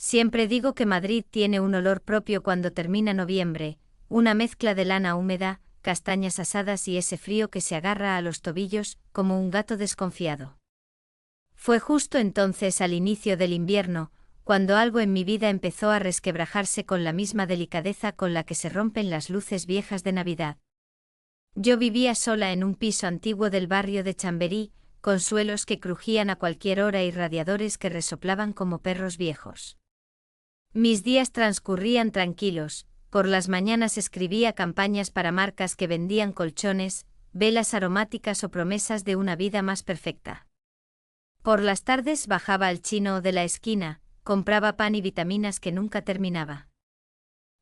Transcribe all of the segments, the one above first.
Siempre digo que Madrid tiene un olor propio cuando termina noviembre, una mezcla de lana húmeda, castañas asadas y ese frío que se agarra a los tobillos, como un gato desconfiado. Fue justo entonces al inicio del invierno, cuando algo en mi vida empezó a resquebrajarse con la misma delicadeza con la que se rompen las luces viejas de Navidad. Yo vivía sola en un piso antiguo del barrio de Chamberí, con suelos que crujían a cualquier hora y radiadores que resoplaban como perros viejos. Mis días transcurrían tranquilos, por las mañanas escribía campañas para marcas que vendían colchones, velas aromáticas o promesas de una vida más perfecta. Por las tardes bajaba al chino de la esquina, compraba pan y vitaminas que nunca terminaba.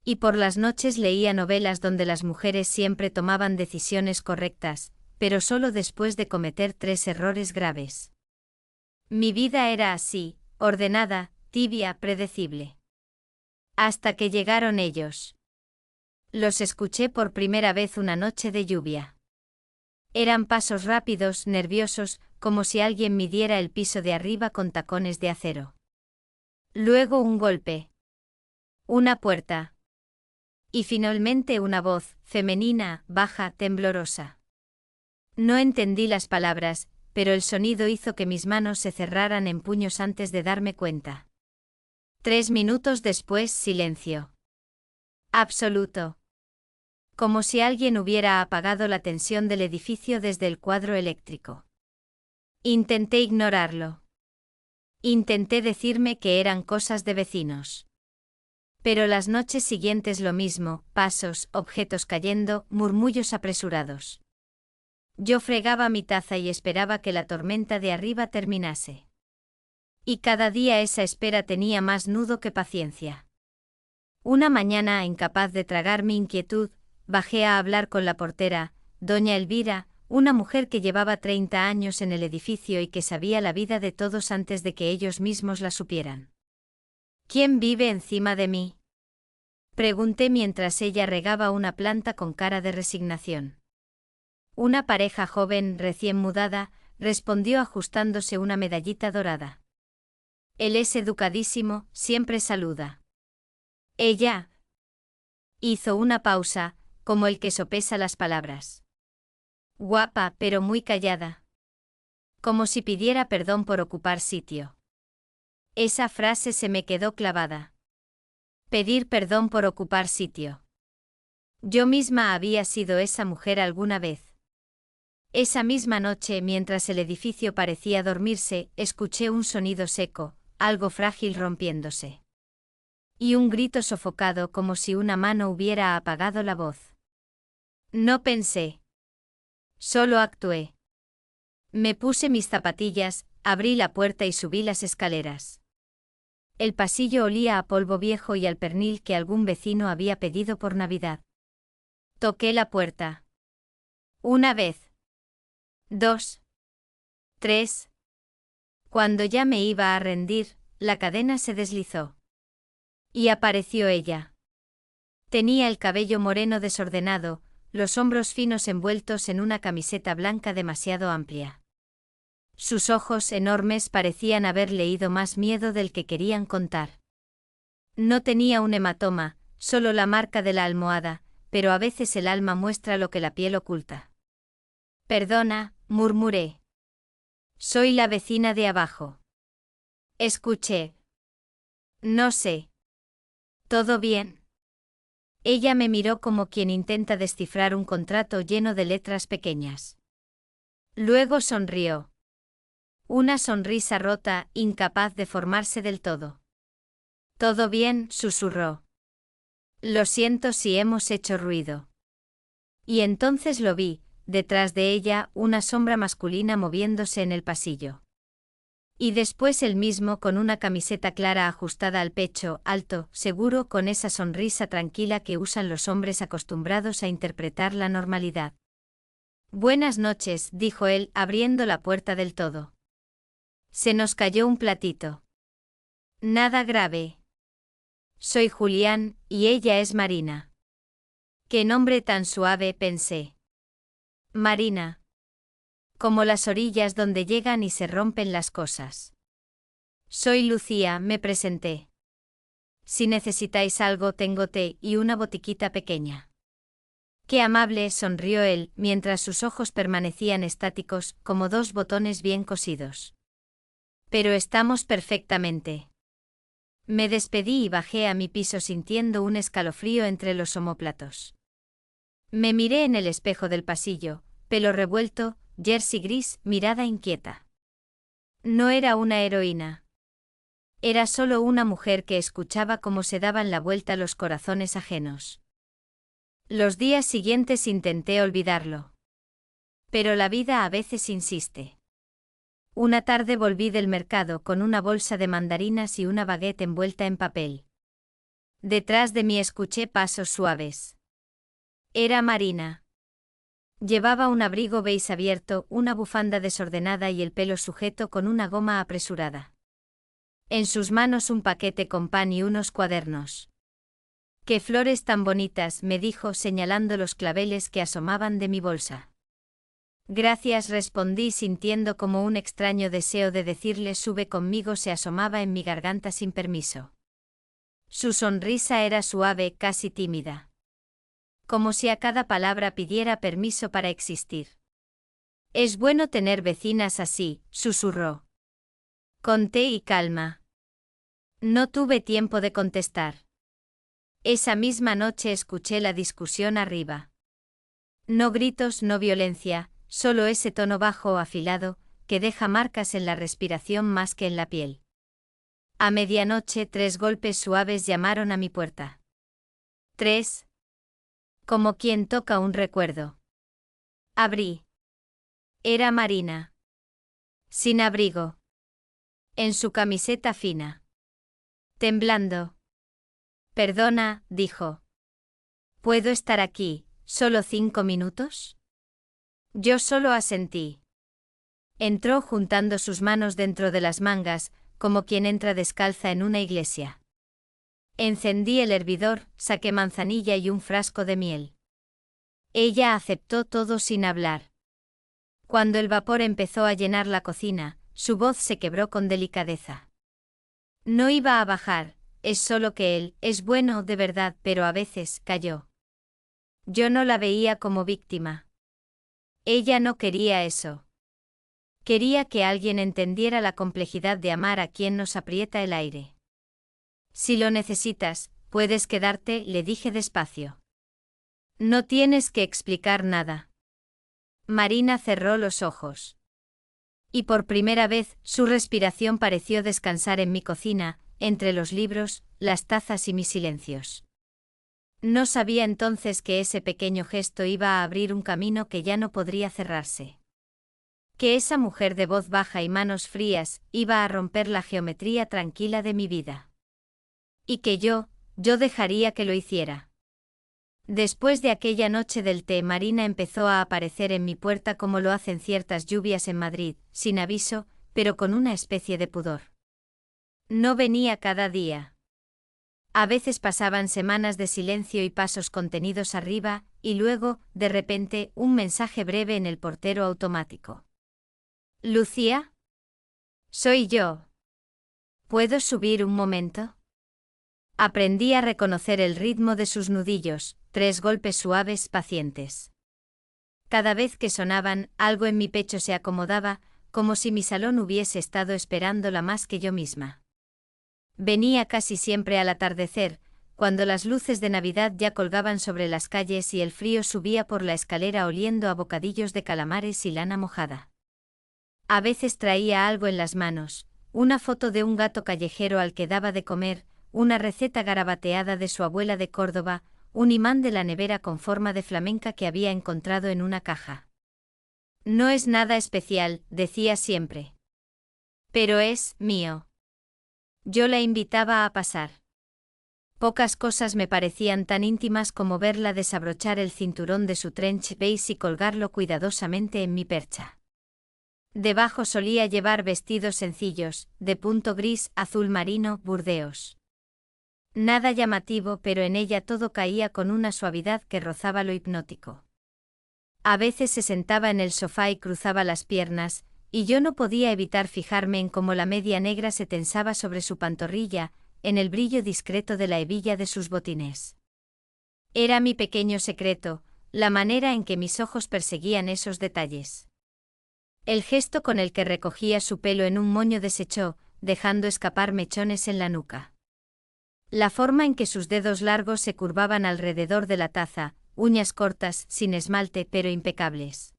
Y por las noches leía novelas donde las mujeres siempre tomaban decisiones correctas, pero solo después de cometer 3 errores graves. Mi vida era así, ordenada, tibia, predecible. Hasta que llegaron ellos. Los escuché por primera vez una noche de lluvia. Eran pasos rápidos, nerviosos, como si alguien midiera el piso de arriba con tacones de acero. Luego un golpe. Una puerta. Y finalmente una voz, femenina, baja, temblorosa. No entendí las palabras, pero el sonido hizo que mis manos se cerraran en puños antes de darme cuenta. 3 minutos después, silencio. Absoluto. Como si alguien hubiera apagado la tensión del edificio desde el cuadro eléctrico. Intenté ignorarlo. Intenté decirme que eran cosas de vecinos. Pero las noches siguientes lo mismo, pasos, objetos cayendo, murmullos apresurados. Yo fregaba mi taza y esperaba que la tormenta de arriba terminase. Y cada día esa espera tenía más nudo que paciencia. Una mañana, incapaz de tragar mi inquietud, bajé a hablar con la portera, doña Elvira, una mujer que llevaba 30 años en el edificio y que sabía la vida de todos antes de que ellos mismos la supieran. ¿Quién vive encima de mí?, pregunté mientras ella regaba una planta con cara de resignación. Una pareja joven, recién mudada, respondió ajustándose una medallita dorada. Él es educadísimo, siempre saluda. Ella hizo una pausa, como el que sopesa las palabras. Guapa, pero muy callada. Como si pidiera perdón por ocupar sitio. Esa frase se me quedó clavada. Pedir perdón por ocupar sitio. Yo misma había sido esa mujer alguna vez. Esa misma noche, mientras el edificio parecía dormirse, escuché un sonido seco, algo frágil rompiéndose. Y un grito sofocado como si una mano hubiera apagado la voz. No pensé. Solo actué. Me puse mis zapatillas, abrí la puerta y subí las escaleras. El pasillo olía a polvo viejo y al pernil que algún vecino había pedido por Navidad. Toqué la puerta. 1 vez. 2. 3. Cuando ya me iba a rendir, la cadena se deslizó. Y apareció ella. Tenía el cabello moreno desordenado, los hombros finos envueltos en una camiseta blanca demasiado amplia. Sus ojos enormes parecían haber leído más miedo del que querían contar. No tenía un hematoma, solo la marca de la almohada, pero a veces el alma muestra lo que la piel oculta. Perdona, murmuré. Soy la vecina de abajo. Escuché. No sé. ¿Todo bien? Ella me miró como quien intenta descifrar un contrato lleno de letras pequeñas. Luego sonrió. Una sonrisa rota, incapaz de formarse del todo. ¿Todo bien?, susurró. Lo siento si hemos hecho ruido. Y entonces lo vi, detrás de ella, una sombra masculina moviéndose en el pasillo. Y después él mismo con una camiseta clara ajustada al pecho, alto, seguro, con esa sonrisa tranquila que usan los hombres acostumbrados a interpretar la normalidad. Buenas noches, dijo él, abriendo la puerta del todo. Se nos cayó un platito. Nada grave. Soy Julián, y ella es Marina. Qué nombre tan suave, pensé. Marina. Como las orillas donde llegan y se rompen las cosas. Soy Lucía, me presenté. si necesitáis algo tengo té y una botiquita pequeña. Qué amable, sonrió él, mientras sus ojos permanecían estáticos, como dos botones bien cosidos. Pero estamos perfectamente. Me despedí y bajé a mi piso sintiendo un escalofrío entre los omóplatos. Me miré en el espejo del pasillo, pelo revuelto, jersey gris, mirada inquieta. No era una heroína. Era solo una mujer que escuchaba cómo se daban la vuelta los corazones ajenos. Los días siguientes intenté olvidarlo. Pero la vida a veces insiste. Una tarde volví del mercado con una bolsa de mandarinas y una baguette envuelta en papel. Detrás de mí escuché pasos suaves. Era Marina. Llevaba un abrigo beige abierto, una bufanda desordenada y el pelo sujeto con una goma apresurada. En sus manos un paquete con pan y unos cuadernos. «¡Qué flores tan bonitas!», me dijo señalando los claveles que asomaban de mi bolsa. Gracias, respondí sintiendo como un extraño deseo de decirle sube conmigo se asomaba en mi garganta sin permiso. Su sonrisa era suave, casi tímida. Como si a cada palabra pidiera permiso para existir. Es bueno tener vecinas así, susurró. Con té y calma. No tuve tiempo de contestar. Esa misma noche escuché la discusión arriba. No gritos, no violencia, solo ese tono bajo o afilado, que deja marcas en la respiración más que en la piel. A medianoche 3 golpes suaves llamaron a mi puerta. 3. Como quien toca un recuerdo. Abrí. Era Marina. Sin abrigo. En su camiseta fina. Temblando. Perdona, dijo. ¿Puedo estar aquí, solo 5 minutos? Yo solo asentí. Entró juntando sus manos dentro de las mangas, como quien entra descalza en una iglesia. Encendí el hervidor, saqué manzanilla y un frasco de miel. Ella aceptó todo sin hablar. Cuando el vapor empezó a llenar la cocina, su voz se quebró con delicadeza. No iba a bajar, es solo que él, es bueno de verdad, pero a veces, cayó. Yo no la veía como víctima. Ella no quería eso. Quería que alguien entendiera la complejidad de amar a quien nos aprieta el aire. Si lo necesitas, puedes quedarte, le dije despacio. No tienes que explicar nada. Marina cerró los ojos. Y por primera vez, su respiración pareció descansar en mi cocina, entre los libros, las tazas y mis silencios. No sabía entonces que ese pequeño gesto iba a abrir un camino que ya no podría cerrarse. Que esa mujer de voz baja y manos frías, iba a romper la geometría tranquila de mi vida. Y que yo dejaría que lo hiciera. Después de aquella noche del té, Marina empezó a aparecer en mi puerta como lo hacen ciertas lluvias en Madrid, sin aviso, pero con una especie de pudor. No venía cada día. A veces pasaban semanas de silencio y pasos contenidos arriba, y luego, de repente, un mensaje breve en el portero automático. ¿Lucía? Soy yo. ¿Puedo subir un momento? Aprendí a reconocer el ritmo de sus nudillos, 3 golpes suaves, pacientes. Cada vez que sonaban, algo en mi pecho se acomodaba, como si mi salón hubiese estado esperándola más que yo misma. Venía casi siempre al atardecer, cuando las luces de Navidad ya colgaban sobre las calles y el frío subía por la escalera oliendo a bocadillos de calamares y lana mojada. A veces traía algo en las manos, una foto de un gato callejero al que daba de comer, una receta garabateada de su abuela de Córdoba, un imán de la nevera con forma de flamenca que había encontrado en una caja. No es nada especial, decía siempre. Pero es mío. Yo la invitaba a pasar. Pocas cosas me parecían tan íntimas como verla desabrochar el cinturón de su trench beige y colgarlo cuidadosamente en mi percha. Debajo solía llevar vestidos sencillos, de punto gris, azul marino, burdeos. Nada llamativo, pero en ella todo caía con una suavidad que rozaba lo hipnótico. A veces se sentaba en el sofá y cruzaba las piernas, y yo no podía evitar fijarme en cómo la media negra se tensaba sobre su pantorrilla, en el brillo discreto de la hebilla de sus botines. Era mi pequeño secreto, la manera en que mis ojos perseguían esos detalles. El gesto con el que recogía su pelo en un moño desechó, dejando escapar mechones en la nuca. La forma en que sus dedos largos se curvaban alrededor de la taza, uñas cortas, sin esmalte pero impecables.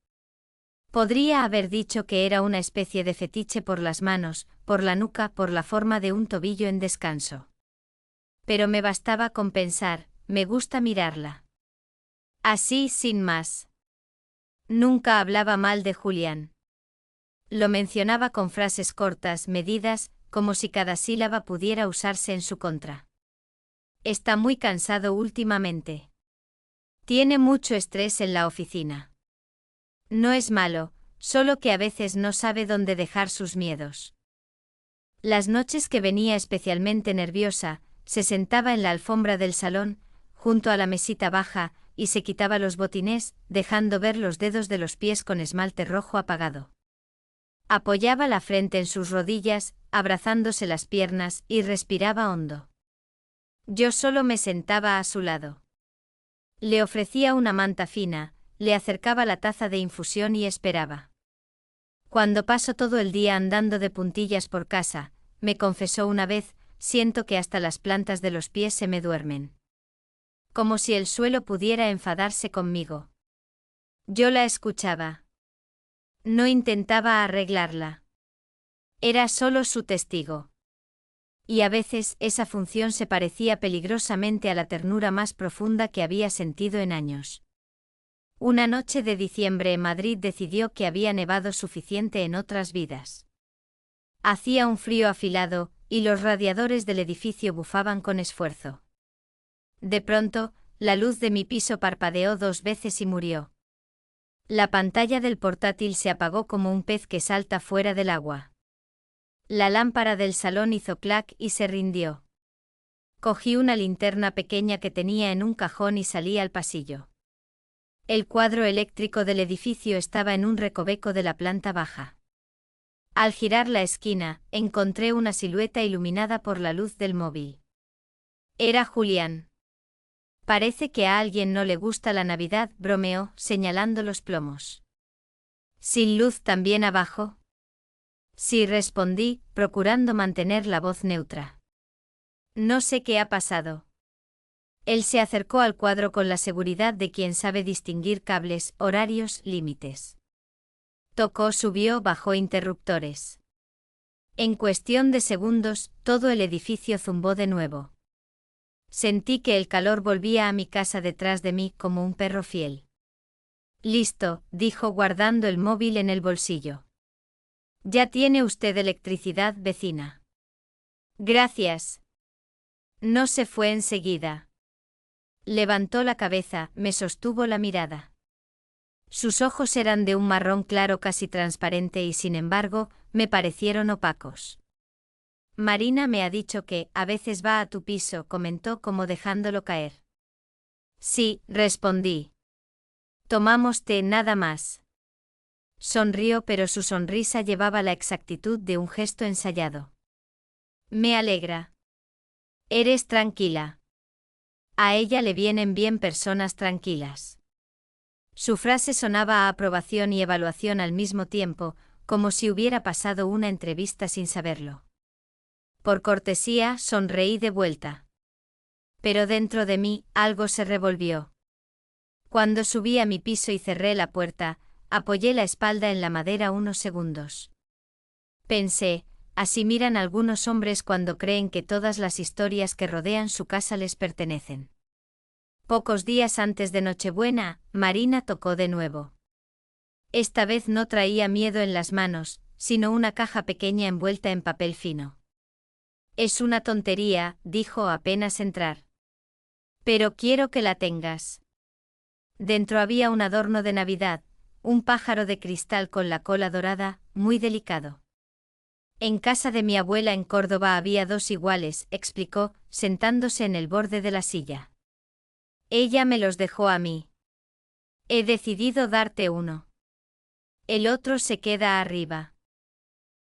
Podría haber dicho que era una especie de fetiche por las manos, por la nuca, por la forma de un tobillo en descanso. Pero me bastaba con pensar, me gusta mirarla. Así, sin más. Nunca hablaba mal de Julián. Lo mencionaba con frases cortas, medidas, como si cada sílaba pudiera usarse en su contra. Está muy cansado últimamente. Tiene mucho estrés en la oficina. No es malo, solo que a veces no sabe dónde dejar sus miedos. Las noches que venía especialmente nerviosa, se sentaba en la alfombra del salón, junto a la mesita baja, y se quitaba los botines, dejando ver los dedos de los pies con esmalte rojo apagado. Apoyaba la frente en sus rodillas, abrazándose las piernas, y respiraba hondo. Yo solo me sentaba a su lado. Le ofrecía una manta fina, le acercaba la taza de infusión y esperaba. Cuando paso todo el día andando de puntillas por casa, me confesó una vez, siento que hasta las plantas de los pies se me duermen. Como si el suelo pudiera enfadarse conmigo. Yo la escuchaba. No intentaba arreglarla. Era solo su testigo. Y a veces esa función se parecía peligrosamente a la ternura más profunda que había sentido en años. Una noche de diciembre en Madrid decidió que había nevado suficiente en otras vidas. Hacía un frío afilado, y los radiadores del edificio bufaban con esfuerzo. De pronto, la luz de mi piso parpadeó 2 veces y murió. La pantalla del portátil se apagó como un pez que salta fuera del agua. La lámpara del salón hizo clac y se rindió. Cogí una linterna pequeña que tenía en un cajón y salí al pasillo. El cuadro eléctrico del edificio estaba en un recoveco de la planta baja. Al girar la esquina, encontré una silueta iluminada por la luz del móvil. Era Julián. Parece que a alguien no le gusta la Navidad, bromeó, señalando los plomos. ¿Sin luz también abajo? Sí, respondí, procurando mantener la voz neutra. No sé qué ha pasado. Él se acercó al cuadro con la seguridad de quien sabe distinguir cables, horarios, límites. Tocó, subió, bajó interruptores. En cuestión de segundos, todo el edificio zumbó de nuevo. Sentí que el calor volvía a mi casa detrás de mí como un perro fiel. Listo, dijo guardando el móvil en el bolsillo. Ya tiene usted electricidad, vecina. Gracias. No se fue enseguida. Levantó la cabeza, me sostuvo la mirada. Sus ojos eran de un marrón claro casi transparente y sin embargo, me parecieron opacos. Marina me ha dicho que, a veces va a tu piso, comentó como dejándolo caer. Sí, respondí. Tomamos té, nada más. Sonrió, pero su sonrisa llevaba la exactitud de un gesto ensayado. Me alegra. Eres tranquila. A ella le vienen bien personas tranquilas. Su frase sonaba a aprobación y evaluación al mismo tiempo, como si hubiera pasado una entrevista sin saberlo. Por cortesía, sonreí de vuelta. Pero dentro de mí, algo se revolvió. Cuando subí a mi piso y cerré la puerta, apoyé la espalda en la madera unos segundos. Pensé, así miran algunos hombres cuando creen que todas las historias que rodean su casa les pertenecen. Pocos días antes de Nochebuena, Marina tocó de nuevo. Esta vez no traía miedo en las manos, sino una caja pequeña envuelta en papel fino. Es una tontería, dijo apenas entrar. Pero quiero que la tengas. Dentro había un adorno de Navidad, un pájaro de cristal con la cola dorada, muy delicado. En casa de mi abuela en Córdoba había 2 iguales, explicó, sentándose en el borde de la silla. Ella me los dejó a mí. He decidido darte uno. El otro se queda arriba.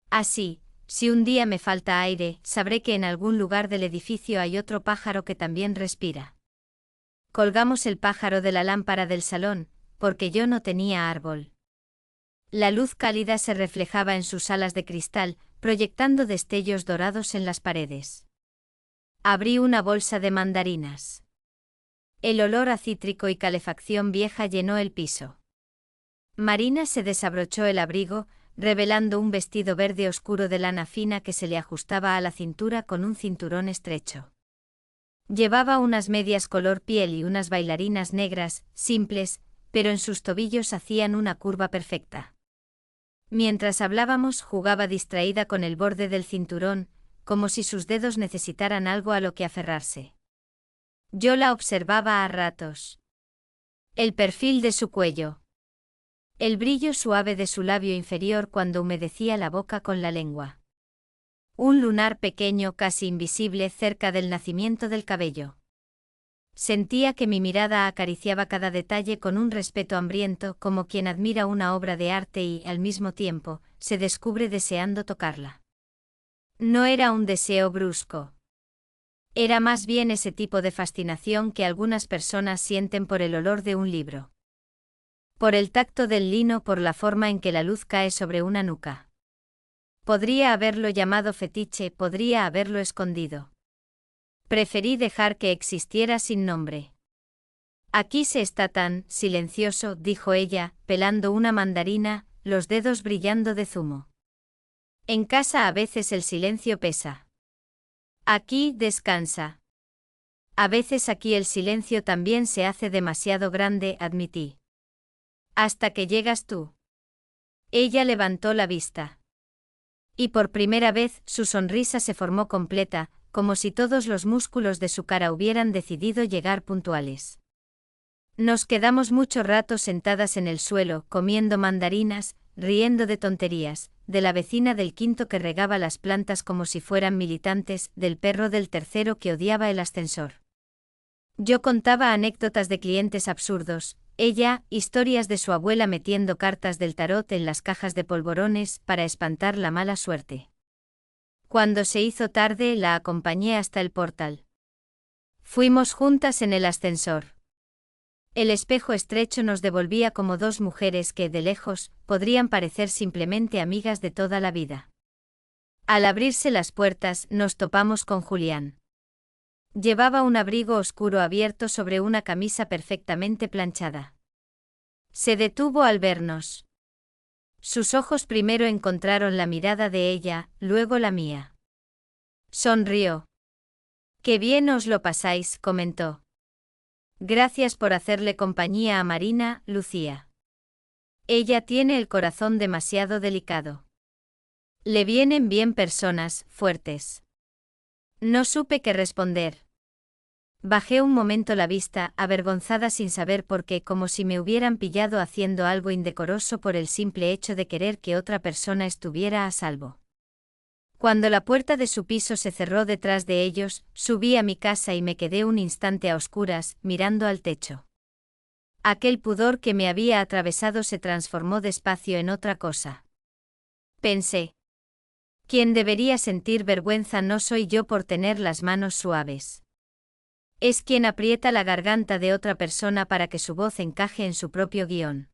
Así, Si un día me falta aire, sabré que en algún lugar del edificio hay otro pájaro que también respira. Colgamos el pájaro de la lámpara del salón, porque yo no tenía árbol. La luz cálida se reflejaba en sus alas de cristal, proyectando destellos dorados en las paredes. Abrí una bolsa de mandarinas. El olor a cítrico y calefacción vieja llenó el piso. Marina se desabrochó el abrigo, revelando un vestido verde oscuro de lana fina que se le ajustaba a la cintura con un cinturón estrecho. Llevaba unas medias color piel y unas bailarinas negras, simples, pero en sus tobillos hacían una curva perfecta. Mientras hablábamos, jugaba distraída con el borde del cinturón, como si sus dedos necesitaran algo a lo que aferrarse. Yo la observaba a ratos. El perfil de su cuello. El brillo suave de su labio inferior cuando humedecía la boca con la lengua. Un lunar pequeño casi invisible cerca del nacimiento del cabello. Sentía que mi mirada acariciaba cada detalle con un respeto hambriento, como quien admira una obra de arte y, al mismo tiempo, se descubre deseando tocarla. No era un deseo brusco. Era más bien ese tipo de fascinación que algunas personas sienten por el olor de un libro. Por el tacto del lino, por la forma en que la luz cae sobre una nuca. Podría haberlo llamado fetiche, podría haberlo escondido. Preferí dejar que existiera sin nombre. Aquí se está tan silencioso, dijo ella, pelando una mandarina, los dedos brillando de zumo. En casa a veces el silencio pesa. Aquí descansa. A veces aquí el silencio también se hace demasiado grande, admití. Hasta que llegas tú. Ella levantó la vista. Y por primera vez su sonrisa se formó completa, como si todos los músculos de su cara hubieran decidido llegar puntuales. Nos quedamos mucho rato sentadas en el suelo, comiendo mandarinas, riendo de tonterías, de la vecina del quinto que regaba las plantas como si fueran militantes, del perro del tercero que odiaba el ascensor. Yo contaba anécdotas de clientes absurdos, ella, historias de su abuela metiendo cartas del tarot en las cajas de polvorones para espantar la mala suerte. Cuando se hizo tarde, la acompañé hasta el portal. Fuimos juntas en el ascensor. El espejo estrecho nos devolvía como dos mujeres que, de lejos, podrían parecer simplemente amigas de toda la vida. Al abrirse las puertas, nos topamos con Julián. Llevaba un abrigo oscuro abierto sobre una camisa perfectamente planchada. Se detuvo al vernos. Sus ojos primero encontraron la mirada de ella, luego la mía. Sonrió. «Qué bien os lo pasáis», comentó. «Gracias por hacerle compañía a Marina, Lucía. Ella tiene el corazón demasiado delicado. Le vienen bien personas fuertes». No supe qué responder. Bajé un momento la vista, avergonzada sin saber por qué, como si me hubieran pillado haciendo algo indecoroso por el simple hecho de querer que otra persona estuviera a salvo. Cuando la puerta de su piso se cerró detrás de ellos, subí a mi casa y me quedé un instante a oscuras, mirando al techo. Aquel pudor que me había atravesado se transformó despacio en otra cosa. Pensé. Quien debería sentir vergüenza no soy yo por tener las manos suaves. Es quien aprieta la garganta de otra persona para que su voz encaje en su propio guión.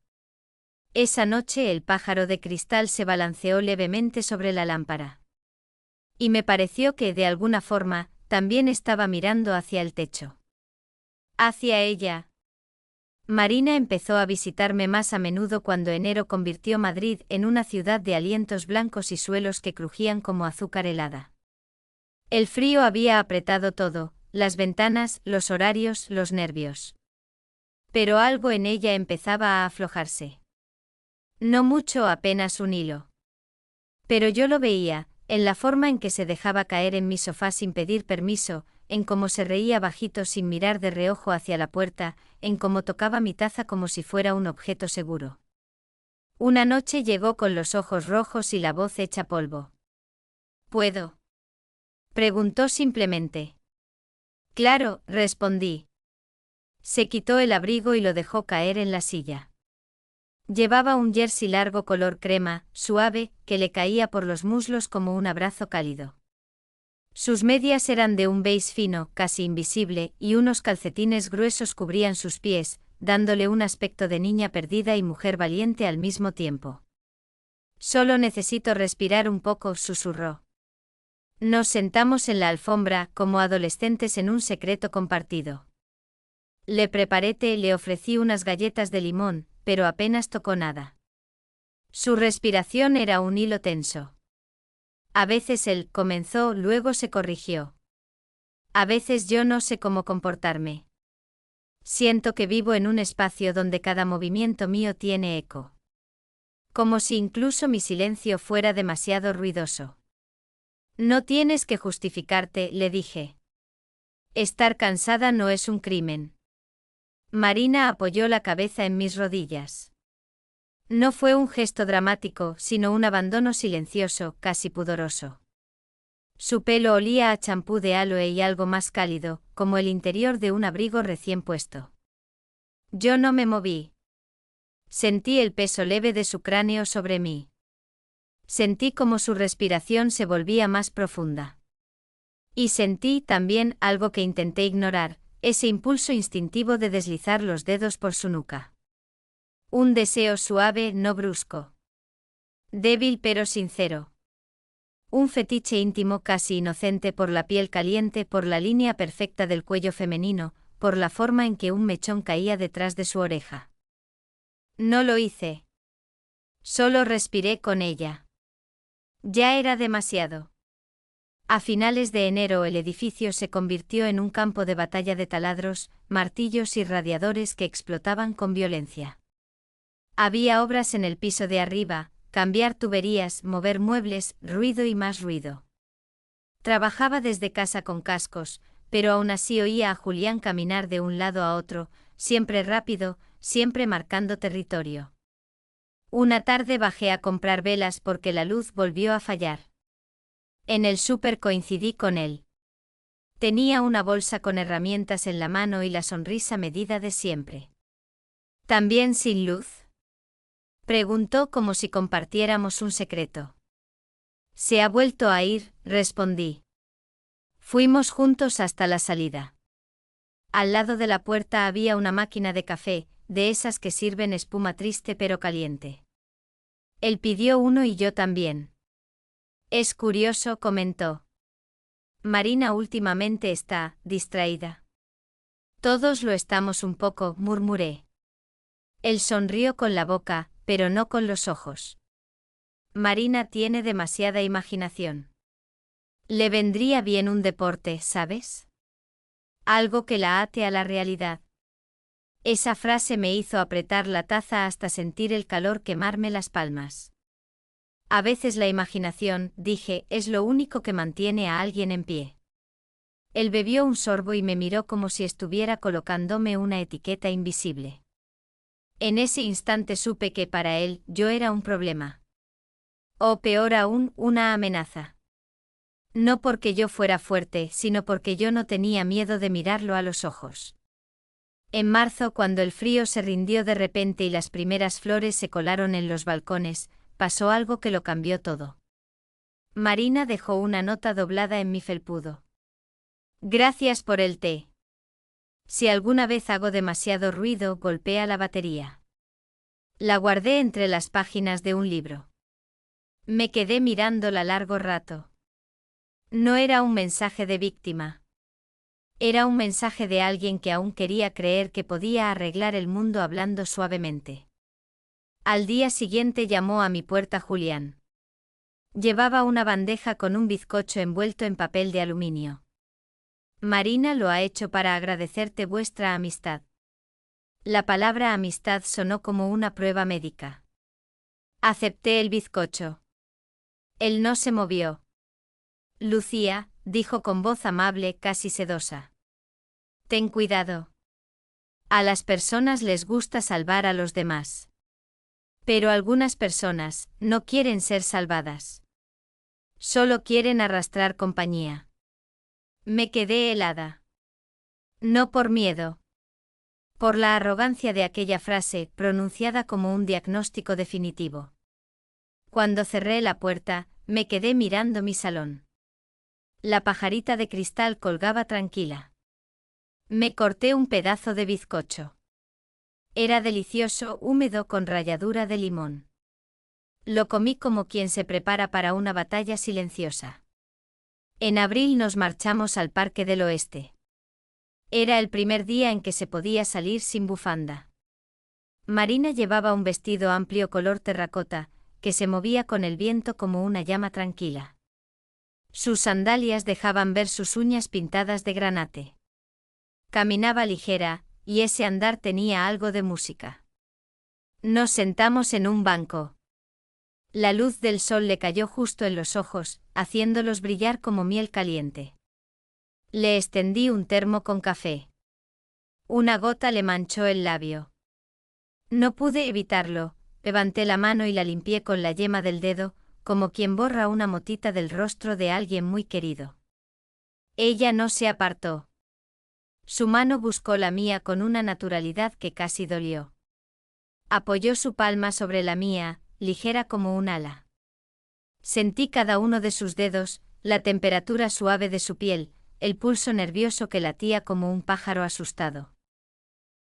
Esa noche el pájaro de cristal se balanceó levemente sobre la lámpara. Y me pareció que, de alguna forma, también estaba mirando hacia el techo. Hacia ella. Marina empezó a visitarme más a menudo cuando enero convirtió Madrid en una ciudad de alientos blancos y suelos que crujían como azúcar helada. El frío había apretado todo, las ventanas, los horarios, los nervios. Pero algo en ella empezaba a aflojarse. No mucho, apenas un hilo. Pero yo lo veía, en la forma en que se dejaba caer en mi sofá sin pedir permiso, en cómo se reía bajito sin mirar de reojo hacia la puerta, en cómo tocaba mi taza como si fuera un objeto seguro. Una noche llegó con los ojos rojos y la voz hecha polvo. ¿Puedo?, preguntó simplemente. Claro, respondí. Se quitó el abrigo y lo dejó caer en la silla. Llevaba un jersey largo color crema, suave, que le caía por los muslos como un abrazo cálido. Sus medias eran de un beige fino, casi invisible, y unos calcetines gruesos cubrían sus pies, dándole un aspecto de niña perdida y mujer valiente al mismo tiempo. Solo necesito respirar un poco, susurró. Nos sentamos en la alfombra, como adolescentes en un secreto compartido. Le preparé té, le ofrecí unas galletas de limón, pero apenas tocó nada. Su respiración era un hilo tenso. A veces él comenzó, luego se corrigió. A veces yo no sé cómo comportarme. Siento que vivo en un espacio donde cada movimiento mío tiene eco. Como si incluso mi silencio fuera demasiado ruidoso. No tienes que justificarte, le dije. Estar cansada no es un crimen. Marina apoyó la cabeza en mis rodillas. No fue un gesto dramático, sino un abandono silencioso, casi pudoroso. Su pelo olía a champú de aloe y algo más cálido, como el interior de un abrigo recién puesto. Yo no me moví. Sentí el peso leve de su cráneo sobre mí. Sentí como su respiración se volvía más profunda. Y sentí también algo que intenté ignorar, ese impulso instintivo de deslizar los dedos por su nuca. Un deseo suave, no brusco. Débil pero sincero. Un fetiche íntimo casi inocente por la piel caliente, por la línea perfecta del cuello femenino, por la forma en que un mechón caía detrás de su oreja. No lo hice. Solo respiré con ella. Ya era demasiado. A finales de enero el edificio se convirtió en un campo de batalla de taladros, martillos y radiadores que explotaban con violencia. Había obras en el piso de arriba, cambiar tuberías, mover muebles, ruido y más ruido. Trabajaba desde casa con cascos, pero aún así oía a Julián caminar de un lado a otro, siempre rápido, siempre marcando territorio. Una tarde bajé a comprar velas porque la luz volvió a fallar. En el súper coincidí con él. Tenía una bolsa con herramientas en la mano y la sonrisa medida de siempre. ¿También sin luz? Preguntó como si compartiéramos un secreto. Se ha vuelto a ir, respondí. Fuimos juntos hasta la salida. Al lado de la puerta había una máquina de café, de esas que sirven espuma triste pero caliente. Él pidió uno y yo también. Es curioso, comentó. Marina últimamente está distraída. Todos lo estamos un poco, murmuré. Él sonrió con la boca, pero no con los ojos. Marina tiene demasiada imaginación. Le vendría bien un deporte, ¿sabes? Algo que la ate a la realidad. Esa frase me hizo apretar la taza hasta sentir el calor quemarme las palmas. A veces la imaginación, dije, es lo único que mantiene a alguien en pie. Él bebió un sorbo y me miró como si estuviera colocándome una etiqueta invisible. En ese instante supe que para él yo era un problema. O peor aún, una amenaza. No porque yo fuera fuerte, sino porque yo no tenía miedo de mirarlo a los ojos. En marzo, cuando el frío se rindió de repente y las primeras flores se colaron en los balcones, pasó algo que lo cambió todo. Marina dejó una nota doblada en mi felpudo. Gracias por el té. Si alguna vez hago demasiado ruido, golpea la batería. La guardé entre las páginas de un libro. Me quedé mirándola largo rato. No era un mensaje de víctima. Era un mensaje de alguien que aún quería creer que podía arreglar el mundo hablando suavemente. Al día siguiente llamó a mi puerta Julián. Llevaba una bandeja con un bizcocho envuelto en papel de aluminio. Marina lo ha hecho para agradecerte vuestra amistad. La palabra amistad sonó como una prueba médica. Acepté el bizcocho. Él no se movió. Lucía, dijo con voz amable, casi sedosa. Ten cuidado. A las personas les gusta salvar a los demás. Pero algunas personas no quieren ser salvadas. Solo quieren arrastrar compañía. Me quedé helada. No por miedo. Por la arrogancia de aquella frase, pronunciada como un diagnóstico definitivo. Cuando cerré la puerta, me quedé mirando mi salón. La pajarita de cristal colgaba tranquila. Me corté un pedazo de bizcocho. Era delicioso, húmedo con ralladura de limón. Lo comí como quien se prepara para una batalla silenciosa. En abril nos marchamos al Parque del Oeste. Era el primer día en que se podía salir sin bufanda. Marina llevaba un vestido amplio color terracota, que se movía con el viento como una llama tranquila. Sus sandalias dejaban ver sus uñas pintadas de granate. Caminaba ligera, y ese andar tenía algo de música. Nos sentamos en un banco. La luz del sol le cayó justo en los ojos, haciéndolos brillar como miel caliente. Le extendí un termo con café. Una gota le manchó el labio. No pude evitarlo, levanté la mano y la limpié con la yema del dedo, como quien borra una motita del rostro de alguien muy querido. Ella no se apartó. Su mano buscó la mía con una naturalidad que casi dolió. Apoyó su palma sobre la mía, ligera como un ala. Sentí cada uno de sus dedos, la temperatura suave de su piel, el pulso nervioso que latía como un pájaro asustado.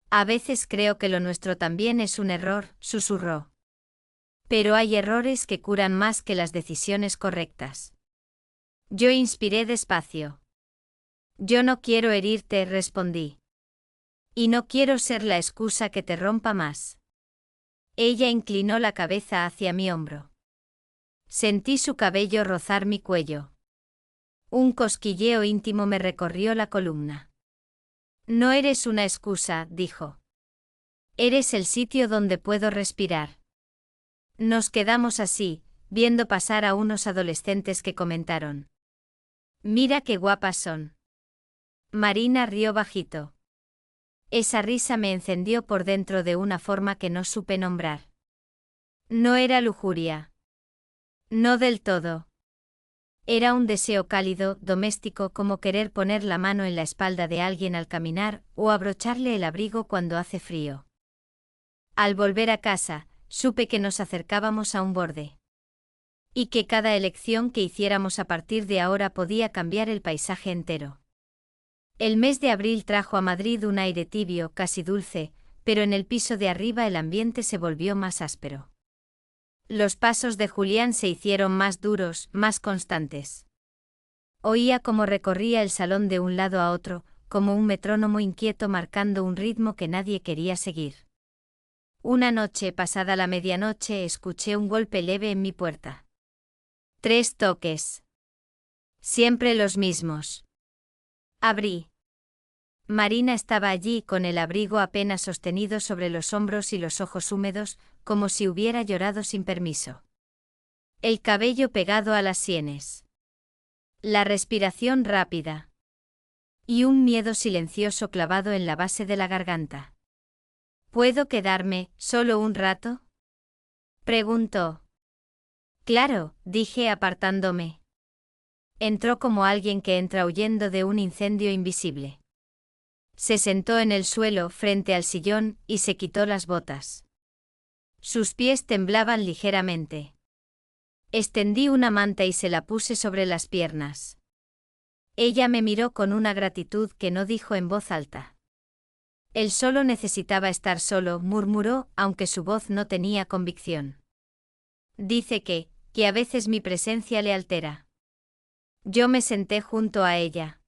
A veces creo que lo nuestro también es un error, susurró. Pero hay errores que curan más que las decisiones correctas. Yo inspiré despacio. Yo no quiero herirte, respondí. Y no quiero ser la excusa que te rompa más. Ella inclinó la cabeza hacia mi hombro. Sentí su cabello rozar mi cuello. Un cosquilleo íntimo me recorrió la columna. No eres una excusa, dijo. Eres el sitio donde puedo respirar. Nos quedamos así, viendo pasar a unos adolescentes que comentaron. Mira qué guapas son. Marina rió bajito. Esa risa me encendió por dentro de una forma que no supe nombrar. No era lujuria. No del todo. Era un deseo cálido, doméstico, como querer poner la mano en la espalda de alguien al caminar o abrocharle el abrigo cuando hace frío. Al volver a casa, supe que nos acercábamos a un borde. Y que cada elección que hiciéramos a partir de ahora podía cambiar el paisaje entero. El mes de abril trajo a Madrid un aire tibio, casi dulce, pero en el piso de arriba el ambiente se volvió más áspero. Los pasos de Julián se hicieron más duros, más constantes. Oía cómo recorría el salón de un lado a otro, como un metrónomo inquieto marcando un ritmo que nadie quería seguir. Una noche pasada la medianoche escuché un golpe leve en mi puerta. 3 toques. Siempre los mismos. Abrí. Marina estaba allí con el abrigo apenas sostenido sobre los hombros y los ojos húmedos, como si hubiera llorado sin permiso. El cabello pegado a las sienes. La respiración rápida. Y un miedo silencioso clavado en la base de la garganta. ¿Puedo quedarme, solo un rato?, preguntó. Claro, dije apartándome. Entró como alguien que entra huyendo de un incendio invisible. Se sentó en el suelo frente al sillón y se quitó las botas. Sus pies temblaban ligeramente. Extendí una manta y se la puse sobre las piernas. Ella me miró con una gratitud que no dijo en voz alta. Él solo necesitaba estar solo, murmuró, aunque su voz no tenía convicción. Dice que a veces mi presencia le altera. Yo me senté junto a ella.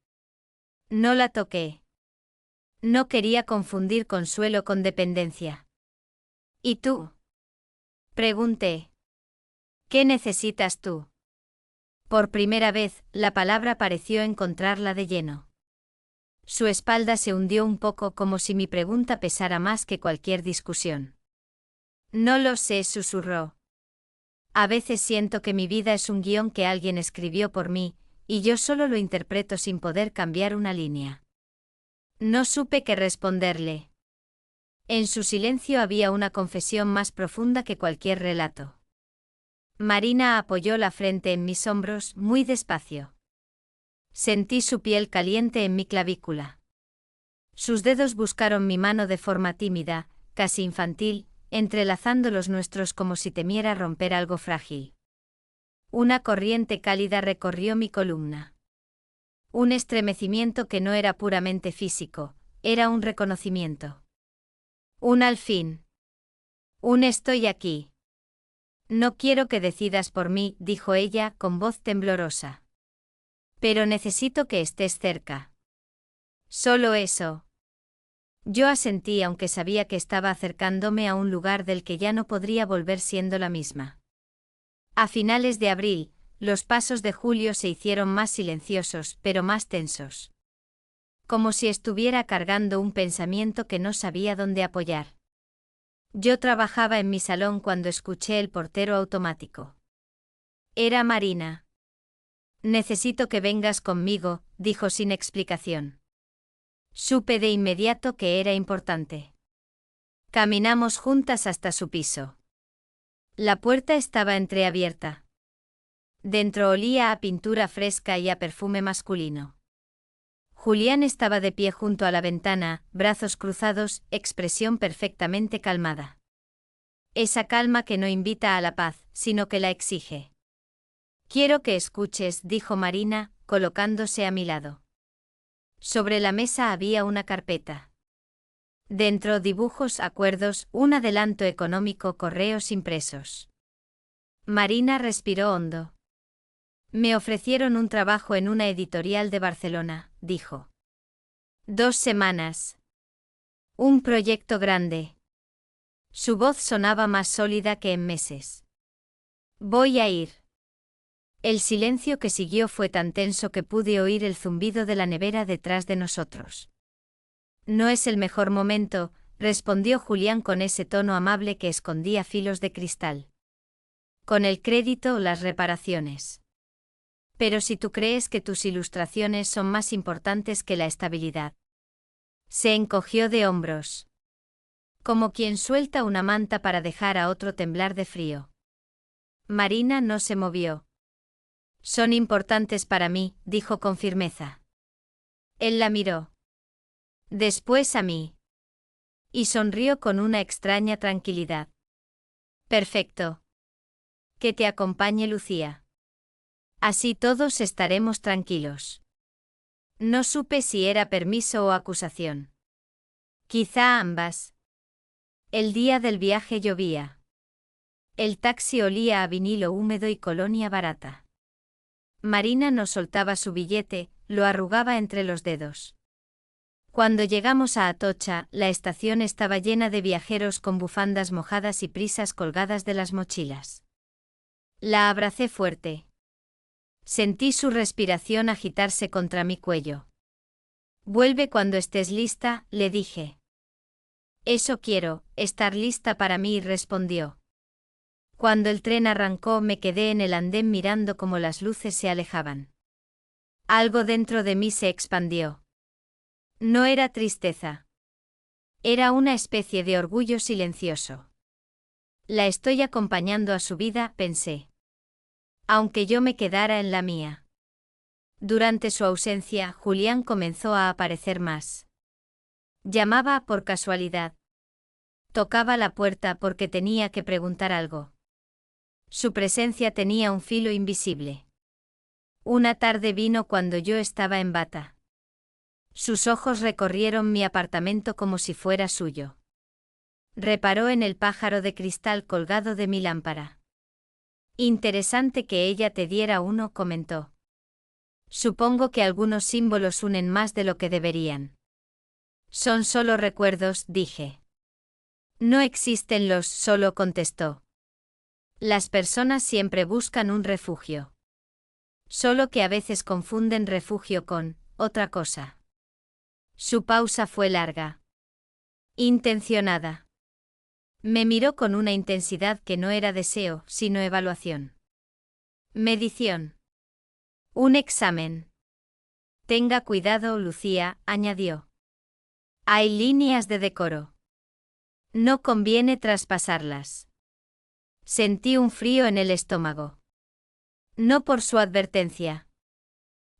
No la toqué. No quería confundir consuelo con dependencia. ¿Y tú?, pregunté. ¿Qué necesitas tú? Por primera vez, la palabra pareció encontrarla de lleno. Su espalda se hundió un poco como si mi pregunta pesara más que cualquier discusión. No lo sé, susurró. A veces siento que mi vida es un guión que alguien escribió por mí, y yo solo lo interpreto sin poder cambiar una línea. No supe qué responderle. En su silencio había una confesión más profunda que cualquier relato. Marina apoyó la frente en mis hombros, muy despacio. Sentí su piel caliente en mi clavícula. Sus dedos buscaron mi mano de forma tímida, casi infantil, entrelazando los nuestros como si temiera romper algo frágil. Una corriente cálida recorrió mi columna. Un estremecimiento que no era puramente físico, era un reconocimiento. Un al fin. Un estoy aquí. No quiero que decidas por mí, dijo ella con voz temblorosa. Pero necesito que estés cerca. Solo eso. Yo asentí aunque sabía que estaba acercándome a un lugar del que ya no podría volver siendo la misma. A finales de abril, los pasos de Julio se hicieron más silenciosos, pero más tensos. Como si estuviera cargando un pensamiento que no sabía dónde apoyar. Yo trabajaba en mi salón cuando escuché el portero automático. Era Marina. Necesito que vengas conmigo, dijo sin explicación. Supe de inmediato que era importante. Caminamos juntas hasta su piso. La puerta estaba entreabierta. Dentro olía a pintura fresca y a perfume masculino. Julián estaba de pie junto a la ventana, brazos cruzados, expresión perfectamente calmada. Esa calma que no invita a la paz, sino que la exige. Quiero que escuches, dijo Marina, colocándose a mi lado. Sobre la mesa había una carpeta. Dentro dibujos, acuerdos, un adelanto económico, correos impresos. Marina respiró hondo. Me ofrecieron un trabajo en una editorial de Barcelona, dijo. 2 semanas. Un proyecto grande. Su voz sonaba más sólida que en meses. Voy a ir. El silencio que siguió fue tan tenso que pude oír el zumbido de la nevera detrás de nosotros. No es el mejor momento, respondió Julián con ese tono amable que escondía filos de cristal. Con el crédito o las reparaciones. Pero si tú crees que tus ilustraciones son más importantes que la estabilidad. Se encogió de hombros. Como quien suelta una manta para dejar a otro temblar de frío. Marina no se movió. Son importantes para mí, dijo con firmeza. Él la miró. Después a mí. Y sonrió con una extraña tranquilidad. Perfecto. Que te acompañe Lucía. Así todos estaremos tranquilos. No supe si era permiso o acusación. Quizá ambas. El día del viaje llovía. El taxi olía a vinilo húmedo y colonia barata. Marina no soltaba su billete, lo arrugaba entre los dedos. Cuando llegamos a Atocha, la estación estaba llena de viajeros con bufandas mojadas y prisas colgadas de las mochilas. La abracé fuerte. Sentí su respiración agitarse contra mi cuello. Vuelve cuando estés lista, le dije. Eso quiero, estar lista para mí, respondió. Cuando el tren arrancó me quedé en el andén mirando cómo las luces se alejaban. Algo dentro de mí se expandió. No era tristeza. Era una especie de orgullo silencioso. La estoy acompañando a su vida, pensé. Aunque yo me quedara en la mía. Durante su ausencia, Julián comenzó a aparecer más. Llamaba por casualidad. Tocaba la puerta porque tenía que preguntar algo. Su presencia tenía un filo invisible. Una tarde vino cuando yo estaba en bata. Sus ojos recorrieron mi apartamento como si fuera suyo. Reparó en el pájaro de cristal colgado de mi lámpara. Interesante que ella te diera uno, comentó. Supongo que algunos símbolos unen más de lo que deberían. Son solo recuerdos, dije. No existen los solo, contestó. Las personas siempre buscan un refugio. Solo que a veces confunden refugio con otra cosa. Su pausa fue larga. Intencionada. Me miró con una intensidad que no era deseo, sino evaluación. Medición. Un examen. Tenga cuidado, Lucía, añadió. Hay líneas de decoro. No conviene traspasarlas. Sentí un frío en el estómago. No por su advertencia.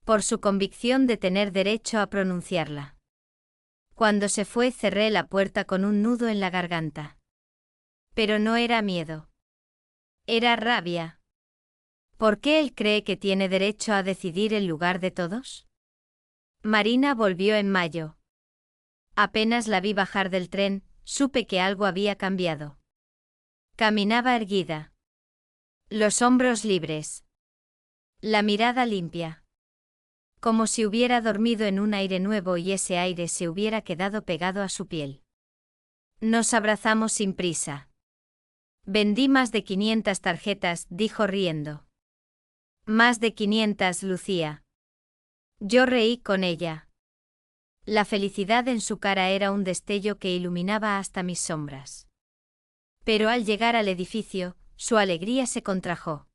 Por su convicción de tener derecho a pronunciarla. Cuando se fue cerré la puerta con un nudo en la garganta. Pero no era miedo. Era rabia. ¿Por qué él cree que tiene derecho a decidir en lugar de todos? Marina volvió en mayo. Apenas la vi bajar del tren, supe que algo había cambiado. Caminaba erguida. Los hombros libres. La mirada limpia. Como si hubiera dormido en un aire nuevo y ese aire se hubiera quedado pegado a su piel. Nos abrazamos sin prisa. Vendí más de 500 tarjetas, dijo riendo. Más de 500, Lucía. Yo reí con ella. La felicidad en su cara era un destello que iluminaba hasta mis sombras. Pero al llegar al edificio, su alegría se contrajo.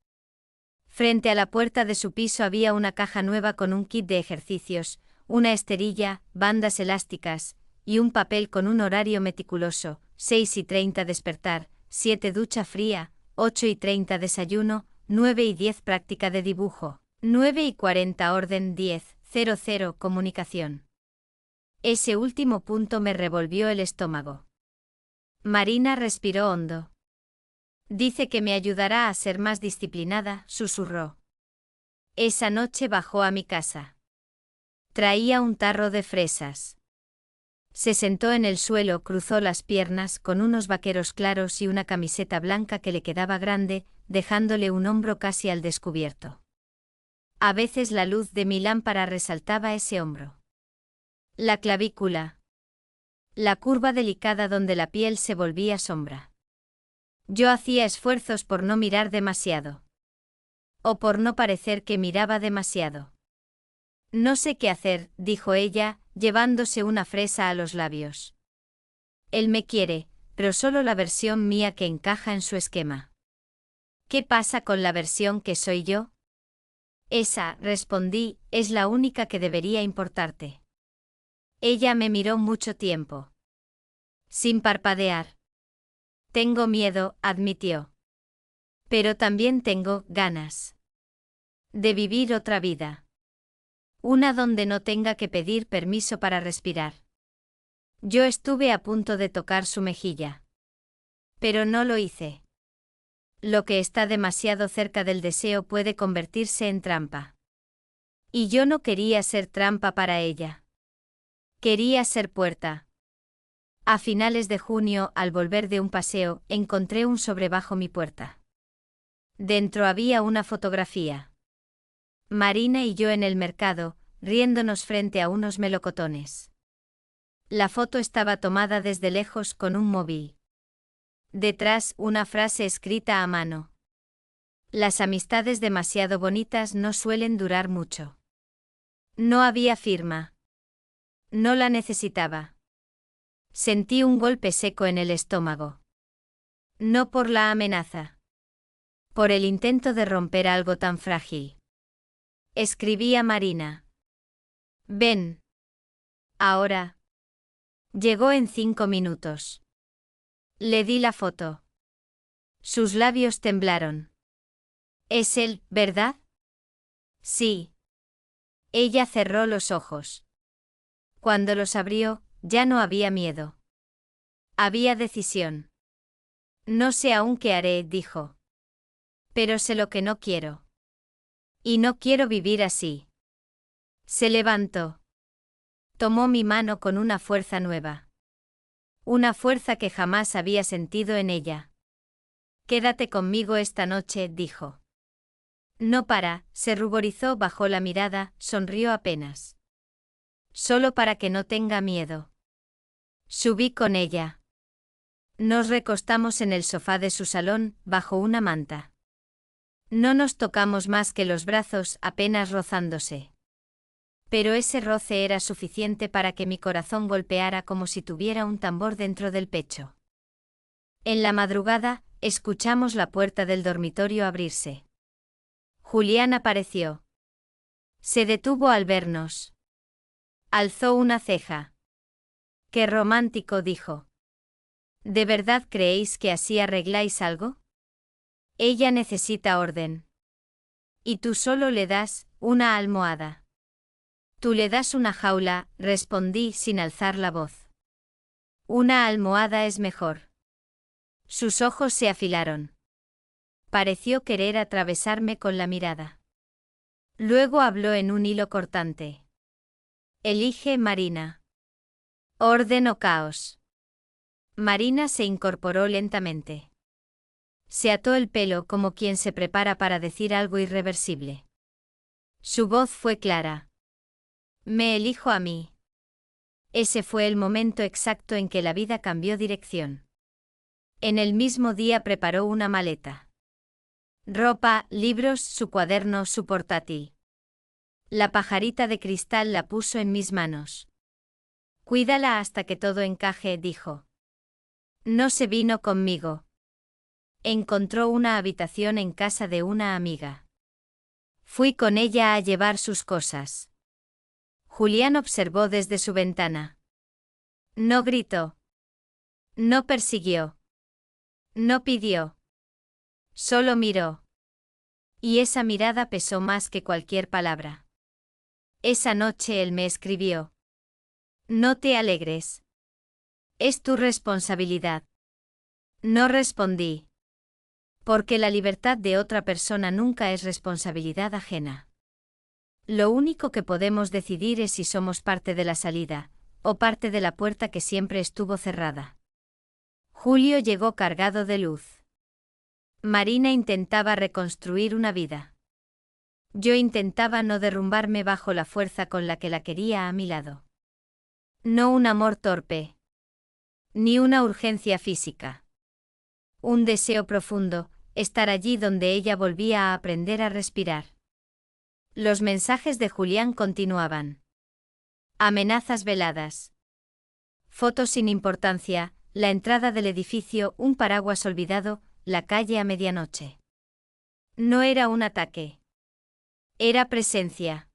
Frente a la puerta de su piso había una caja nueva con un kit de ejercicios, una esterilla, bandas elásticas, y un papel con un horario meticuloso: 6:30 despertar, 7 ducha fría, 8:30 desayuno, 9:10 práctica de dibujo, 9:40 orden, 10:00 comunicación. Ese último punto me revolvió el estómago. Marina respiró hondo. Dice que me ayudará a ser más disciplinada, susurró. Esa noche bajó a mi casa. Traía un tarro de fresas. Se sentó en el suelo, cruzó las piernas con unos vaqueros claros y una camiseta blanca que le quedaba grande, dejándole un hombro casi al descubierto. A veces la luz de mi lámpara resaltaba ese hombro. La clavícula. La curva delicada donde la piel se volvía sombra. Yo hacía esfuerzos por no mirar demasiado. O por no parecer que miraba demasiado. No sé qué hacer, dijo ella, llevándose una fresa a los labios. Él me quiere, pero solo la versión mía que encaja en su esquema. ¿Qué pasa con la versión que soy yo? Esa, respondí, es la única que debería importarte. Ella me miró mucho tiempo. Sin parpadear. Tengo miedo, admitió. Pero también tengo ganas. De vivir otra vida. Una donde no tenga que pedir permiso para respirar. Yo estuve a punto de tocar su mejilla. Pero no lo hice. Lo que está demasiado cerca del deseo puede convertirse en trampa. Y yo no quería ser trampa para ella. Quería ser puerta. A finales de junio, al volver de un paseo, encontré un sobre bajo mi puerta. Dentro había una fotografía. Marina y yo en el mercado, riéndonos frente a unos melocotones. La foto estaba tomada desde lejos con un móvil. Detrás, una frase escrita a mano. Las amistades demasiado bonitas no suelen durar mucho. No había firma. No la necesitaba. Sentí un golpe seco en el estómago. No por la amenaza. Por el intento de romper algo tan frágil. Escribí a Marina. Ven. Ahora. Llegó en 5 minutos. Le di la foto. Sus labios temblaron. Es él, ¿verdad? Sí. Ella cerró los ojos. Cuando los abrió, ya no había miedo. Había decisión. No sé aún qué haré, dijo. Pero sé lo que no quiero. Y no quiero vivir así. Se levantó. Tomó mi mano con una fuerza nueva. Una fuerza que jamás había sentido en ella. Quédate conmigo esta noche, dijo. No para, se ruborizó, bajó la mirada, sonrió apenas. Solo para que no tenga miedo. Subí con ella. Nos recostamos en el sofá de su salón, bajo una manta. No nos tocamos más que los brazos, apenas rozándose. Pero ese roce era suficiente para que mi corazón golpeara como si tuviera un tambor dentro del pecho. En la madrugada, escuchamos la puerta del dormitorio abrirse. Julián apareció. Se detuvo al vernos. Alzó una ceja. Qué romántico, dijo. ¿De verdad creéis que así arregláis algo? Ella necesita orden. Y tú solo le das una almohada. Tú le das una jaula, respondí sin alzar la voz. Una almohada es mejor. Sus ojos se afilaron. Pareció querer atravesarme con la mirada. Luego habló en un hilo cortante. Elige, Marina. Orden o caos. Marina se incorporó lentamente. Se ató el pelo como quien se prepara para decir algo irreversible. Su voz fue clara. Me elijo a mí. Ese fue el momento exacto en que la vida cambió dirección. En el mismo día preparó una maleta. Ropa, libros, su cuaderno, su portátil. La pajarita de cristal la puso en mis manos. Cuídala hasta que todo encaje, dijo. No se vino conmigo. Encontró una habitación en casa de una amiga. Fui con ella a llevar sus cosas. Julián observó desde su ventana. No gritó. No persiguió. No pidió. Solo miró. Y esa mirada pesó más que cualquier palabra. Esa noche él me escribió. No te alegres. Es tu responsabilidad. No respondí. Porque la libertad de otra persona nunca es responsabilidad ajena. Lo único que podemos decidir es si somos parte de la salida, o parte de la puerta que siempre estuvo cerrada. Julio llegó cargado de luz. Marina intentaba reconstruir una vida. Yo intentaba no derrumbarme bajo la fuerza con la que la quería a mi lado. No un amor torpe. Ni una urgencia física. Un deseo profundo, estar allí donde ella volvía a aprender a respirar. Los mensajes de Julián continuaban. Amenazas veladas. Fotos sin importancia, la entrada del edificio, un paraguas olvidado, la calle a medianoche. No era un ataque. Era presencia.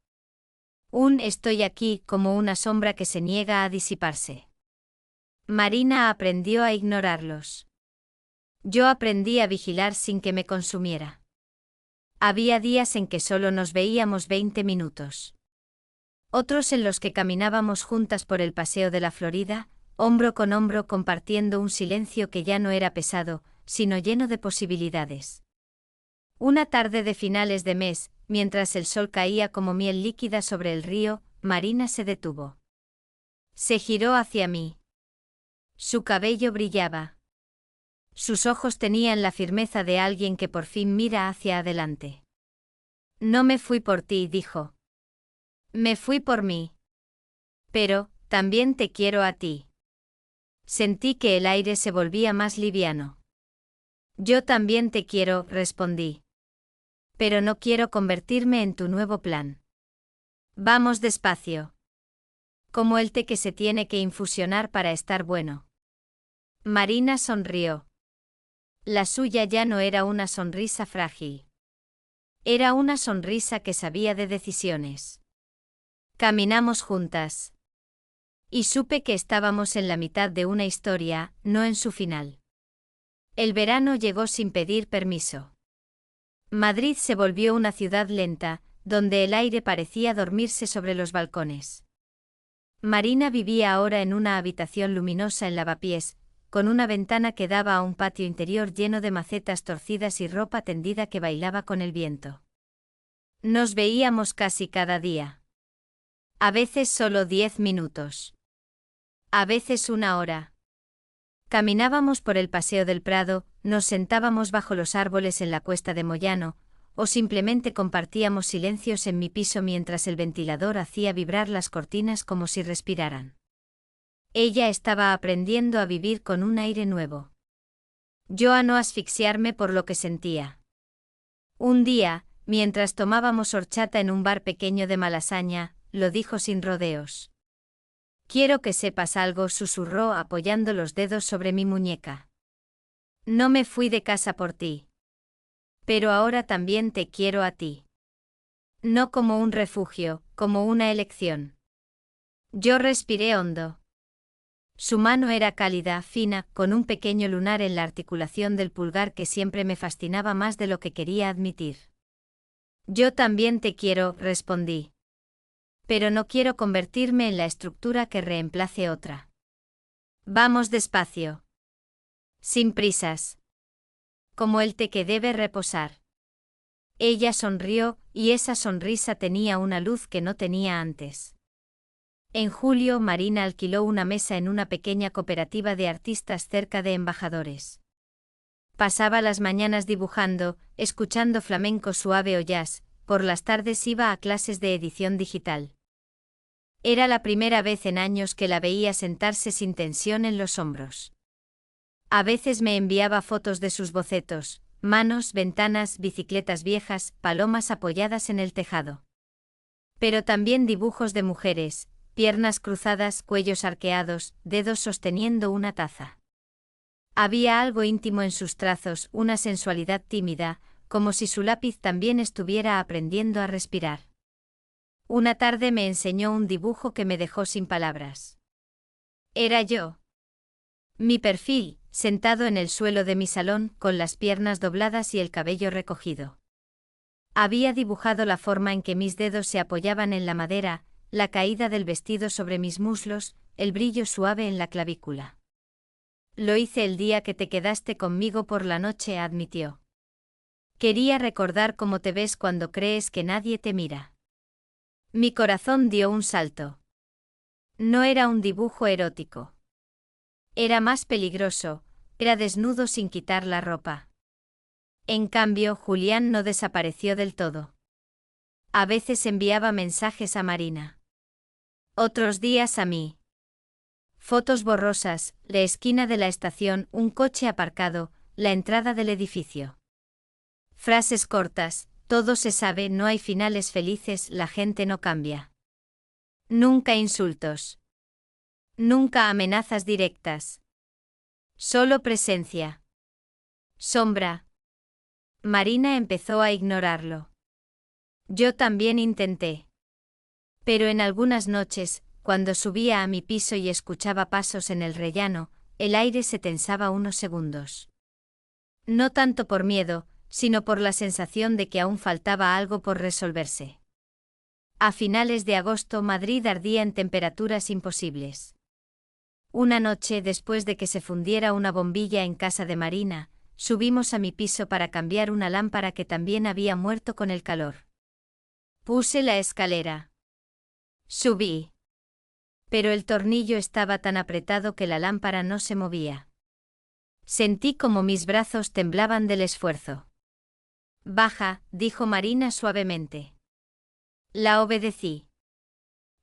Un estoy aquí como una sombra que se niega a disiparse. Marina aprendió a ignorarlos. Yo aprendí a vigilar sin que me consumiera. Había días en que solo nos veíamos 20 minutos. Otros en los que caminábamos juntas por el paseo de la Florida, hombro con hombro compartiendo un silencio que ya no era pesado, sino lleno de posibilidades. Una tarde de finales de mes, mientras el sol caía como miel líquida sobre el río, Marina se detuvo. Se giró hacia mí. Su cabello brillaba. Sus ojos tenían la firmeza de alguien que por fin mira hacia adelante. No me fui por ti, dijo. Me fui por mí. Pero, también te quiero a ti. Sentí que el aire se volvía más liviano. Yo también te quiero, respondí. Pero no quiero convertirme en tu nuevo plan. Vamos despacio. Como el té que se tiene que infusionar para estar bueno. Marina sonrió. La suya ya no era una sonrisa frágil. Era una sonrisa que sabía de decisiones. Caminamos juntas. Y supe que estábamos en la mitad de una historia, no en su final. El verano llegó sin pedir permiso. Madrid se volvió una ciudad lenta, donde el aire parecía dormirse sobre los balcones. Marina vivía ahora en una habitación luminosa en Lavapiés, con una ventana que daba a un patio interior lleno de macetas torcidas y ropa tendida que bailaba con el viento. Nos veíamos casi cada día. A veces solo 10 minutos. A veces una hora. Caminábamos por el Paseo del Prado, nos sentábamos bajo los árboles en la Cuesta de Moyano, o simplemente compartíamos silencios en mi piso mientras el ventilador hacía vibrar las cortinas como si respiraran. Ella estaba aprendiendo a vivir con un aire nuevo. Yo a no asfixiarme por lo que sentía. Un día, mientras tomábamos horchata en un bar pequeño de Malasaña, lo dijo sin rodeos. Quiero que sepas algo, susurró apoyando los dedos sobre mi muñeca. No me fui de casa por ti. Pero ahora también te quiero a ti. No como un refugio, como una elección. Yo respiré hondo. Su mano era cálida, fina, con un pequeño lunar en la articulación del pulgar que siempre me fascinaba más de lo que quería admitir. Yo también te quiero, respondí. Pero no quiero convertirme en la estructura que reemplace otra. Vamos despacio. Sin prisas. Como el té que debe reposar. Ella sonrió, y esa sonrisa tenía una luz que no tenía antes. En julio, Marina alquiló una mesa en una pequeña cooperativa de artistas cerca de Embajadores. Pasaba las mañanas dibujando, escuchando flamenco suave o jazz, por las tardes iba a clases de edición digital. Era la primera vez en años que la veía sentarse sin tensión en los hombros. A veces me enviaba fotos de sus bocetos, manos, ventanas, bicicletas viejas, palomas apoyadas en el tejado. Pero también dibujos de mujeres, piernas cruzadas, cuellos arqueados, dedos sosteniendo una taza. Había algo íntimo en sus trazos, una sensualidad tímida, como si su lápiz también estuviera aprendiendo a respirar. Una tarde me enseñó un dibujo que me dejó sin palabras. Era yo. Mi perfil, sentado en el suelo de mi salón, con las piernas dobladas y el cabello recogido. Había dibujado la forma en que mis dedos se apoyaban en la madera, la caída del vestido sobre mis muslos, el brillo suave en la clavícula. Lo hice el día que te quedaste conmigo por la noche, admitió. Quería recordar cómo te ves cuando crees que nadie te mira. Mi corazón dio un salto. No era un dibujo erótico. Era más peligroso, era desnudo sin quitar la ropa. En cambio, Julián no desapareció del todo. A veces enviaba mensajes a Marina. Otros días a mí. Fotos borrosas, la esquina de la estación, un coche aparcado, la entrada del edificio. Frases cortas, todo se sabe, no hay finales felices, la gente no cambia. Nunca insultos. Nunca amenazas directas. Solo presencia. Sombra. Marina empezó a ignorarlo. Yo también intenté. Pero en algunas noches, cuando subía a mi piso y escuchaba pasos en el rellano, el aire se tensaba unos segundos. No tanto por miedo, sino por la sensación de que aún faltaba algo por resolverse. A finales de agosto Madrid ardía en temperaturas imposibles. Una noche, después de que se fundiera una bombilla en casa de Marina, subimos a mi piso para cambiar una lámpara que también había muerto con el calor. Puse la escalera. Subí. Pero el tornillo estaba tan apretado que la lámpara no se movía. Sentí como mis brazos temblaban del esfuerzo. Baja, dijo Marina suavemente. La obedecí.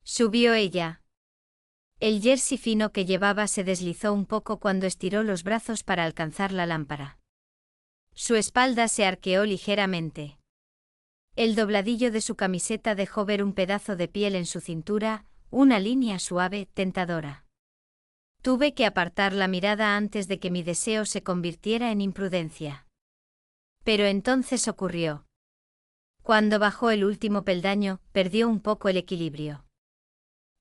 Subió ella. El jersey fino que llevaba se deslizó un poco cuando estiró los brazos para alcanzar la lámpara. Su espalda se arqueó ligeramente. El dobladillo de su camiseta dejó ver un pedazo de piel en su cintura, una línea suave, tentadora. Tuve que apartar la mirada antes de que mi deseo se convirtiera en imprudencia. Pero entonces ocurrió. Cuando bajó el último peldaño, perdió un poco el equilibrio.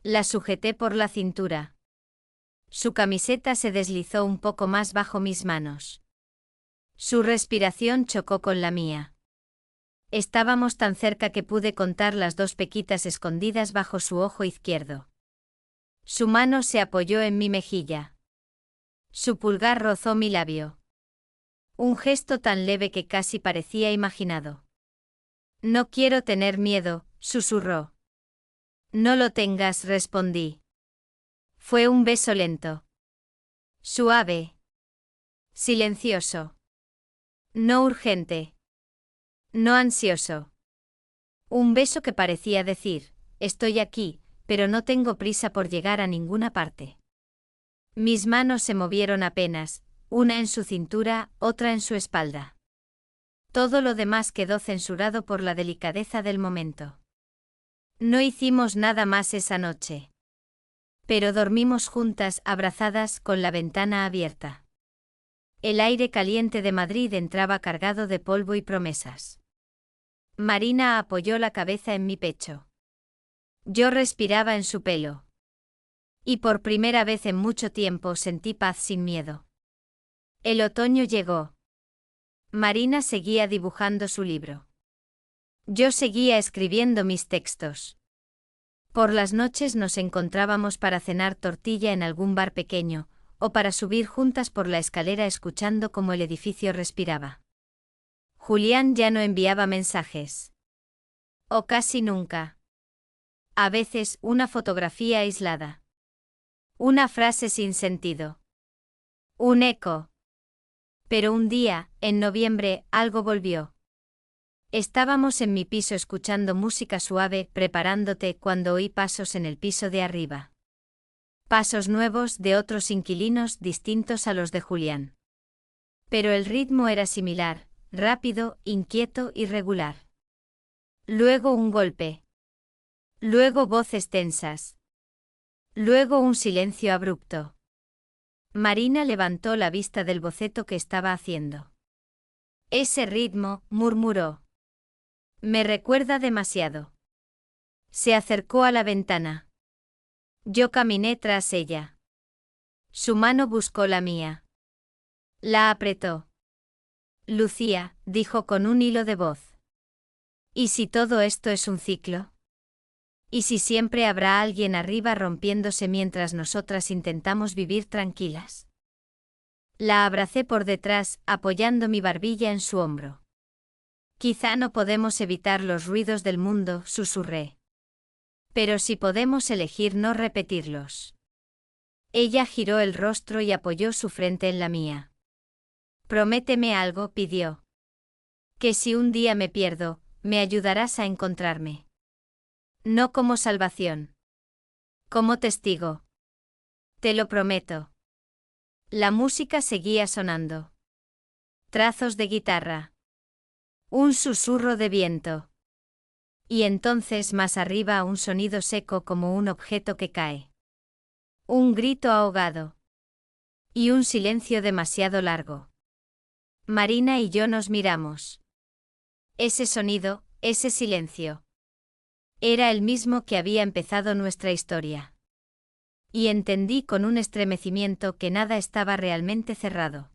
La sujeté por la cintura. Su camiseta se deslizó un poco más bajo mis manos. Su respiración chocó con la mía. Estábamos tan cerca que pude contar las 2 pequitas escondidas bajo su ojo izquierdo. Su mano se apoyó en mi mejilla. Su pulgar rozó mi labio. Un gesto tan leve que casi parecía imaginado. No quiero tener miedo, susurró. No lo tengas, respondí. Fue un beso lento. Suave. Silencioso. No urgente. No ansioso. Un beso que parecía decir, estoy aquí, pero no tengo prisa por llegar a ninguna parte. Mis manos se movieron apenas, una en su cintura, otra en su espalda. Todo lo demás quedó censurado por la delicadeza del momento. No hicimos nada más esa noche. Pero dormimos juntas, abrazadas, con la ventana abierta. El aire caliente de Madrid entraba cargado de polvo y promesas. Marina apoyó la cabeza en mi pecho. Yo respiraba en su pelo. Y por primera vez en mucho tiempo sentí paz sin miedo. El otoño llegó. Marina seguía dibujando su libro. Yo seguía escribiendo mis textos. Por las noches nos encontrábamos para cenar tortilla en algún bar pequeño, o para subir juntas por la escalera escuchando cómo el edificio respiraba. Julián ya no enviaba mensajes. O casi nunca. A veces, una fotografía aislada. Una frase sin sentido. Un eco. Pero un día, en noviembre, algo volvió. Estábamos en mi piso escuchando música suave, preparándote, cuando oí pasos en el piso de arriba. Pasos nuevos de otros inquilinos distintos a los de Julián. Pero el ritmo era similar, rápido, inquieto y regular. Luego un golpe. Luego voces tensas. Luego un silencio abrupto. Marina levantó la vista del boceto que estaba haciendo. Ese ritmo, murmuró. Me recuerda demasiado. Se acercó a la ventana. Yo caminé tras ella. Su mano buscó la mía. La apretó. Lucía, dijo con un hilo de voz. ¿Y si todo esto es un ciclo? ¿Y si siempre habrá alguien arriba rompiéndose mientras nosotras intentamos vivir tranquilas? La abracé por detrás, apoyando mi barbilla en su hombro. Quizá no podemos evitar los ruidos del mundo, susurré. Pero sí podemos elegir no repetirlos. Ella giró el rostro y apoyó su frente en la mía. Prométeme algo, pidió. Que si un día me pierdo, me ayudarás a encontrarme. No como salvación. Como testigo. Te lo prometo. La música seguía sonando. Trazos de guitarra. Un susurro de viento. Y entonces más arriba un sonido seco como un objeto que cae. Un grito ahogado. Y un silencio demasiado largo. Marina y yo nos miramos. Ese sonido, ese silencio. Era el mismo que había empezado nuestra historia. Y entendí con un estremecimiento que nada estaba realmente cerrado.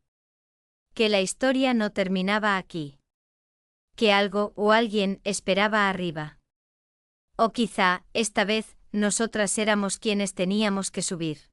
Que la historia no terminaba aquí. Que algo o alguien esperaba arriba. O quizá, esta vez, nosotras éramos quienes teníamos que subir.